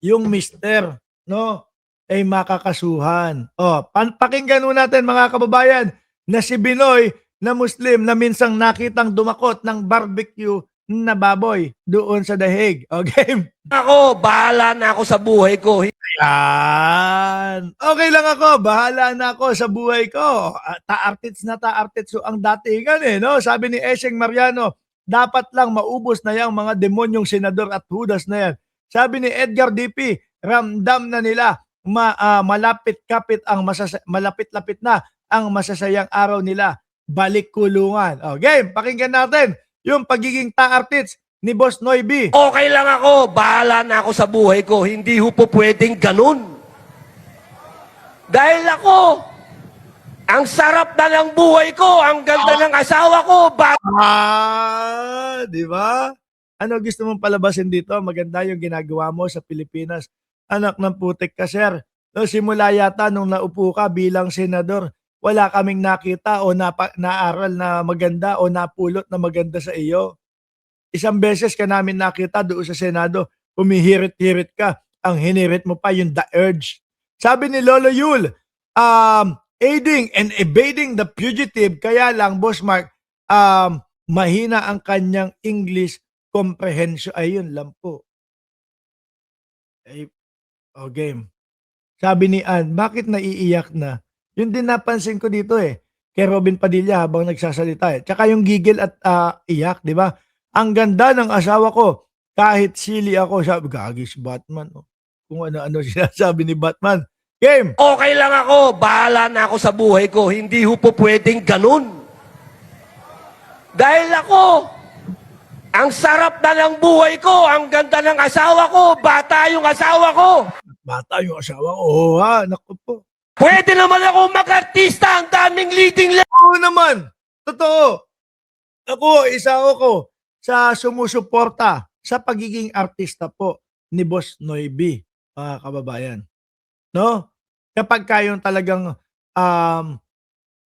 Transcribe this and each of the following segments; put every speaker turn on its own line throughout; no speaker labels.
yung mister, no, ay makakasuhan. O, pakinggan nun natin mga kababayan na si Binoy na Muslim na minsang nakitang dumakot ng barbecue na baboy doon sa dahig. Okay?
Ako, bahala na ako sa buhay ko.
Yan. Okay lang ako, bahala na ako sa buhay ko. Ta-artits na ta-artits so ang datingan eh, no? Sabi ni Eseng Mariano, dapat lang maubos na yung mga demonyong senador at hudas na yan. Sabi ni Edgar DP, ramdam na nila malapit-kapit ang malapit-lapit na ang masasayang araw nila. Balik kulungan. Okay, pakinggan natin yung pagiging ta-artits ni Boss Noybi.
Okay lang ako, bahala na ako sa buhay ko. Hindi ho po pwedeng ganun. Dahil ako, ang sarap na ng buhay ko, ang ganda ng asawa ko,
Di ba? Ano gusto mong palabasin dito? Maganda yung ginagawa mo sa Pilipinas. Anak ng putik ka, sir. No, simula yata nung naupo ka bilang senador, wala kaming nakita o naaral na maganda o napulot na maganda sa iyo. Isang beses ka namin nakita doon sa Senado, humihirit-hirit ka. Ang hinirit mo pa yung The Urge. Sabi ni Lolo Yul, aiding and evading the fugitive, kaya lang, Boss Mark, mahina ang kanyang English comprehension. Ayun lang po. Ay, game. Sabi ni Ann, bakit naiiyak na? Yun din napansin ko dito eh. Kay Robin Padilla habang nagsasalita eh. Tsaka yung gigil at iyak, di ba? Ang ganda ng asawa ko. Kahit silly ako, sabi, gagi si Batman. Oh. Kung ano-ano sinasabi ni Batman. Game!
okay lang ako, bahala na ako sa buhay ko. Hindi ho po pwedeng ganun. Dahil ako, ang sarap na ng buhay ko, ang ganda ng asawa ko, bata yung asawa ko.
Bata yung asawa ko. Oo ha, naku po.
Pwede naman ako mag-artista, ang daming leading
Oo naman. Totoo. Ako, isa ako sa sumusuporta sa pagiging artista po ni Boss Noybi, mga kababayan. No? Kapag kayong talagang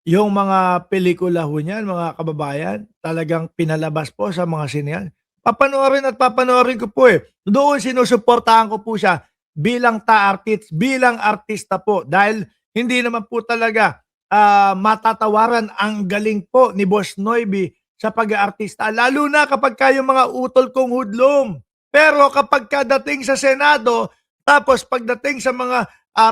yung mga pelikula ho niyan, mga kababayan, talagang pinalabas po sa mga sinehan. Papanoorin at papanoorin ko po eh. Doon sinusuportahan ko po siya bilang ta-artist, bilang artista po. Dahil hindi naman po talaga matatawaran ang galing po ni Boss Noybi sa pag-aartista. Lalo na kapag kayong mga utol kong hudlom. Pero kapag kadating sa Senado, tapos pagdating sa mga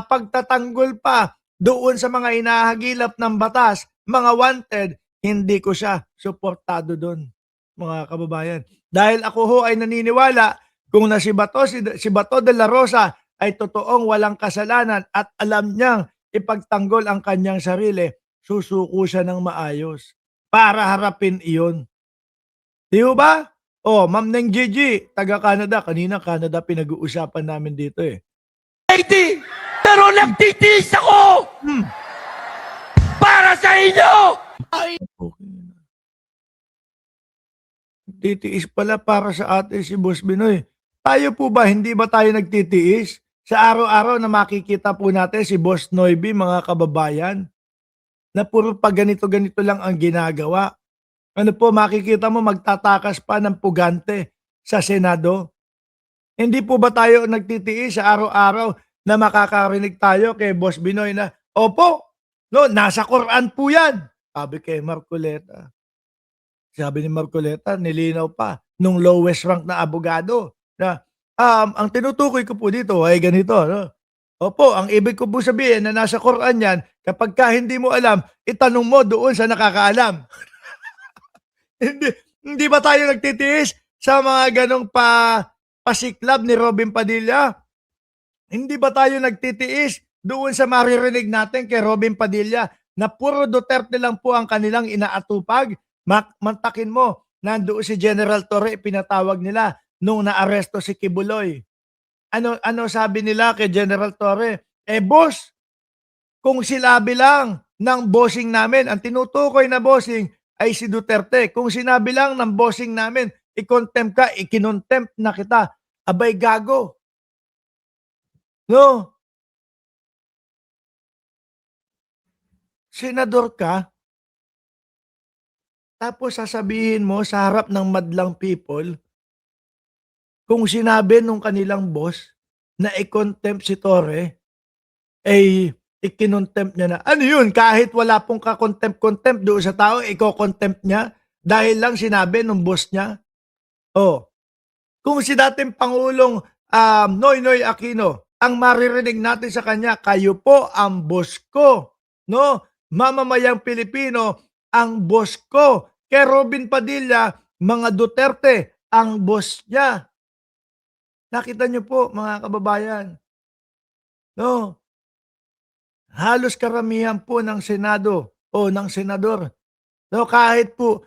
pagtatanggol pa doon sa mga inahagilap ng batas, mga wanted, hindi ko siya suportado doon, mga kababayan. Dahil ako ho ay naniniwala kung na si Bato de la Rosa ay totoong walang kasalanan at alam niyang ipagtanggol ang kanyang sarili, susuko siya ng maayos para harapin iyon. Di ba? Oh, Ma'am Neng Gigi, taga Canada. Kanina Canada pinag-uusapan namin dito eh.
lady. Pero nagtitiis ako para sa inyo.
Okay na. Titiis pala para sa atin si Boss Binoy. Tayo po ba, hindi ba tayo nagtitiis? Sa araw-araw na makikita po natin si Boss Noybi, mga kababayan, na puro pa ganito-ganito lang ang ginagawa. Ano po, makikita mo magtatakas pa ng pugante sa Senado. Hindi po ba tayo nagtitiis sa araw-araw na makakarinig tayo kay Boss Binoy na, opo, no, nasa Quran po yan. Sabi kay Marcoleta. Sabi ni Marcoleta, nilinaw pa nung lowest rank na abogado na ang tinutukoy ko po dito ay ganito. No? Opo, ang ibig ko po sabihin na nasa Quran yan, kapag ka hindi mo alam, itanong mo doon sa nakakaalam. hindi, hindi ba tayo nagtitiis sa mga ganong pasiklab ni Robin Padilla? Hindi ba tayo nagtitiis doon sa maririnig natin kay Robin Padilla na puro Duterte lang po ang kanilang inaatupag? Mantakin mo, nandoon si General Torre, pinatawag nila nung naaresto si Kibuloy. Ano sabi nila kay General Torre? Boss, kung sinabi lang ng bossing namin, ang tinutukoy na bossing ay si Duterte. Kung sinabi lang ng bossing namin, i-contempt ka, ikinontempt na kita. Abay gago. No? Senador ka, tapos sasabihin mo sa harap ng madlang people, kung sinabi nung kanilang boss na i-contempt si Torre, ay ikinontempt niya na. Ano yun? Kahit wala pong ka-contempt-contempt doon sa tao, iko-contempt niya dahil lang sinabi ng boss niya. Oh, kung si dating Pangulong Noynoy Aquino, ang maririnig natin sa kanya, kayo po ang boss ko. No? Mamamayang Pilipino, ang boss ko. Kay Robin Padilla, mga Duterte, ang boss niya. Nakita niyo po, mga kababayan. No? Halos karamihan po ng Senado o ng senador, no, kahit po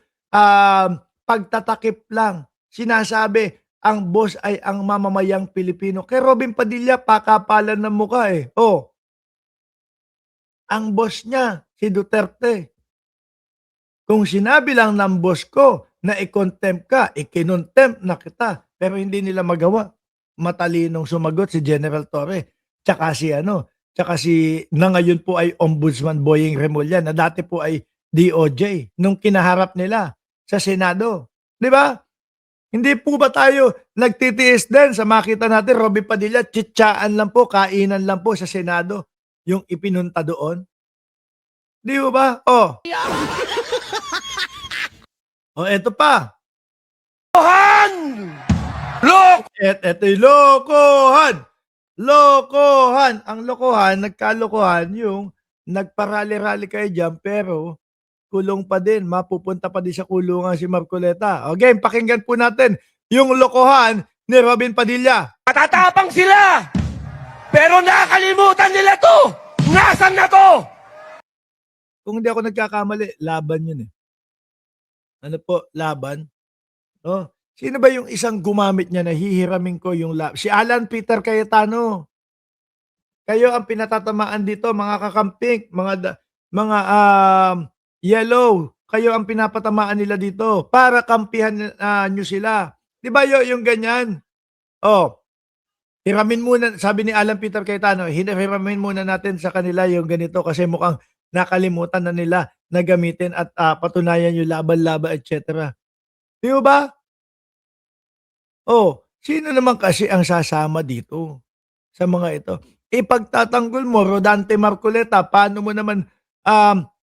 pagtatakip lang, sinasabi ang boss ay ang mamamayang Pilipino. Kay Robin Padilla, pakapalan ng mukha eh. Oh, ang boss niya, si Duterte. Kung sinabi lang ng boss ko na i-contempt ka, i-kinontempt na kita. Pero hindi nila magawa. Matalinong sumagot si General Torre. Tsaka si na ngayon po ay Ombudsman Boying Remulla na dati po ay DOJ nung kinaharap nila sa Senado. Di ba? Hindi po ba tayo nagtitiis din sa makita natin, Robin Padilla, tsitsaan lang po, kainan lang po sa Senado yung ipinunta doon? Di ba? Oh. Oh, eto pa.
Lokohan!
Eto'y lokohan. Lokohan. Ang lokohan, nagkalokohan yung nagparali-rali kayo dyan pero kulong pa din. Mapupunta pa din sa kulungan si Marcoleta. Okay, pakinggan po natin yung lokohan ni Robin Padilla.
Matatapang sila! Pero nakalimutan nila to! Nasaan na to?
Kung hindi ako nagkakamali, laban yun eh. Ano po, laban? Oh, sino ba yung isang gumamit niya na hihiramin ko yung laban? Si Alan Peter Cayetano. Kayo ang pinatatamaan dito, mga kakamping, mga yellow. Kayo ang pinapatamaan nila dito para kampihan nyo sila. Di ba yung ganyan? Oh, hiramin muna, sabi ni Alan Peter Cayetano, hiramin muna natin sa kanila yung ganito kasi mukhang nakalimutan na nila na gamitin at patunayan yung laban-laban, etc. Di ba? Oh, sino naman kasi ang sasama dito sa mga ito? Ipagtatanggol mo, Rodante Marcoleta, paano mo naman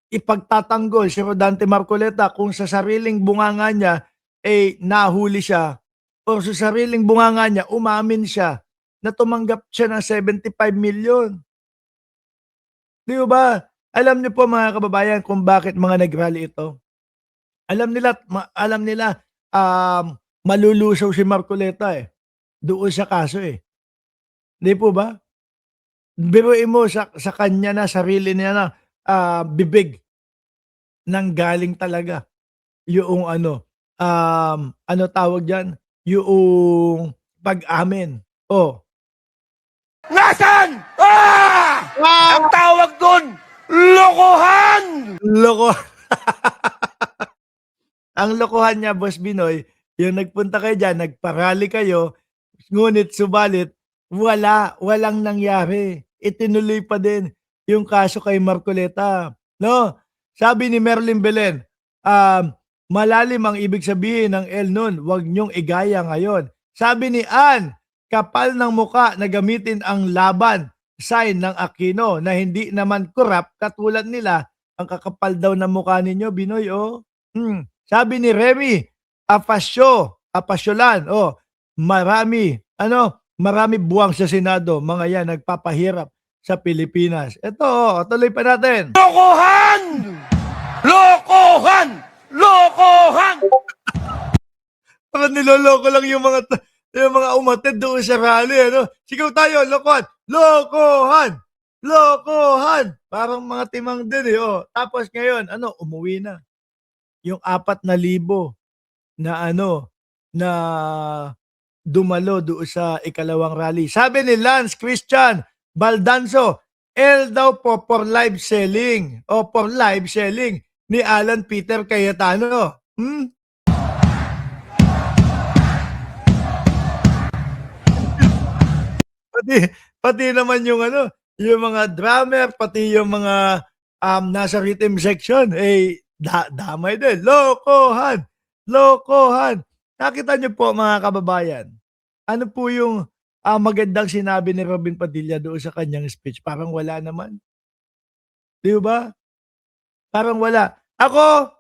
ipagtatanggol si Rodante Marcoleta kung sa sariling bunganga niya nahuli siya o sa sariling bunganga niya umamin siya na tumanggap siya ng 75 million. Di ba? Alam niyo po mga kababayan kung bakit mga nag-rally ito. Alam nila malulusaw si Marcoleta eh. Doon sa kaso eh. Di po ba? Biruin mo sa kanya na, sarili niya na bibig nang galing talaga yung ano tawag dyan? Yung pag-amin. Oh.
Nasaan? Ang tawag doon, lokohan!
Loko. Ang lokohan niya, Boss Binoy, yung nagpunta kayo dyan, nagparali kayo, ngunit subalit, walang nangyari. Itinuloy pa din yung kaso kay Marcoleta. No? Sabi ni Merlin Belen, malalim ang ibig sabihin ng El nun, huwag niyong igaya ngayon. Sabi ni Ann, kapal ng muka na gamitin ang laban, sign ng Aquino na hindi naman corrupt katulad nila, ang kakapal daw ng mukha ninyo, Binoy, oh. Sabi ni Remy, apasyolan, oh, marami buwang sa Senado, mga yan nagpapahirap sa Pilipinas. Ito, oh, tuloy pa natin.
Lokohan! Lokohan! Lokohan!
Parang niloloko lang yung mga umatid doon sa rally, ano? Sigaw tayo, lokohan! Lokohan! Lokohan! Parang mga timang din, eh, oh. Tapos ngayon, umuwi na. Yung 4,000 na dumalo doon sa ikalawang rally. Sabi ni Lance Christian Baldanzo, L daw po for live selling o for live selling ni Alan Peter Cayetano. Pati naman yung yung mga drummer, pati yung mga nasa rhythm section, damay din. Lokohan! Lokohan! Nakita niyo po mga kababayan, ano po yung magandang sinabi ni Robin Padilla doon sa kanyang speech, parang wala naman, 'di ba? Parang wala. Ako,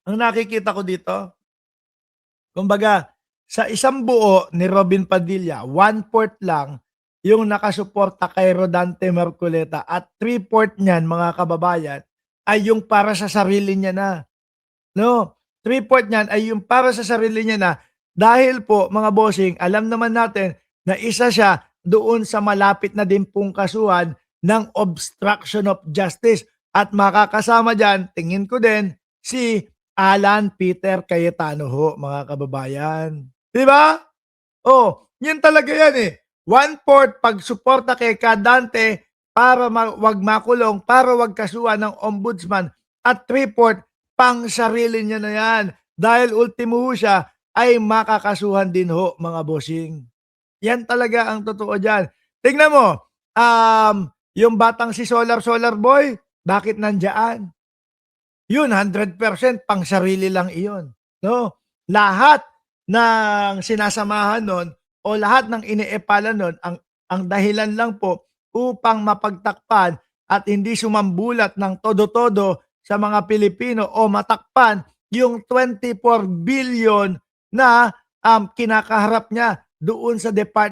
ang nakikita ko dito, kumbaga sa isang buo ni Robin Padilla, 1/4 lang yung nakasuporta kay Rodante Marcoleta at 3/4 niyan, mga kababayan, ay yung para sa sarili niya na. No, 3/4 niyan ay yung para sa sarili niya na, dahil po mga bossing, alam naman natin na isa siya doon sa malapit na din pong kasuhan ng obstruction of justice at makakasama diyan, tingin ko din, si Alan Peter Cayetano ho, mga kababayan. 'Di ba? Oh, 'yun talaga 'yan, eh. 1/4 pagsuporta kay Kadante para 'wag makulong, para 'wag kasuhan ng ombudsman, at 3/4 pang-sarili niya na 'yan. Dahil ultimo ho siya ay makakasuhan din ho, mga bossing. 'Yan talaga ang totoo diyan. Tingnan mo, yung batang si Solar Boy, bakit nandiyan? Yun 100% pang-sarili lang iyon, 'no? Lahat ng sinasamahan nun o lahat ng iniepala nun, ang dahilan lang po upang mapagtakpan at hindi sumambulat ng todo-todo sa mga Pilipino o matakpan yung 24 billion na, kinakaharap niya doon sa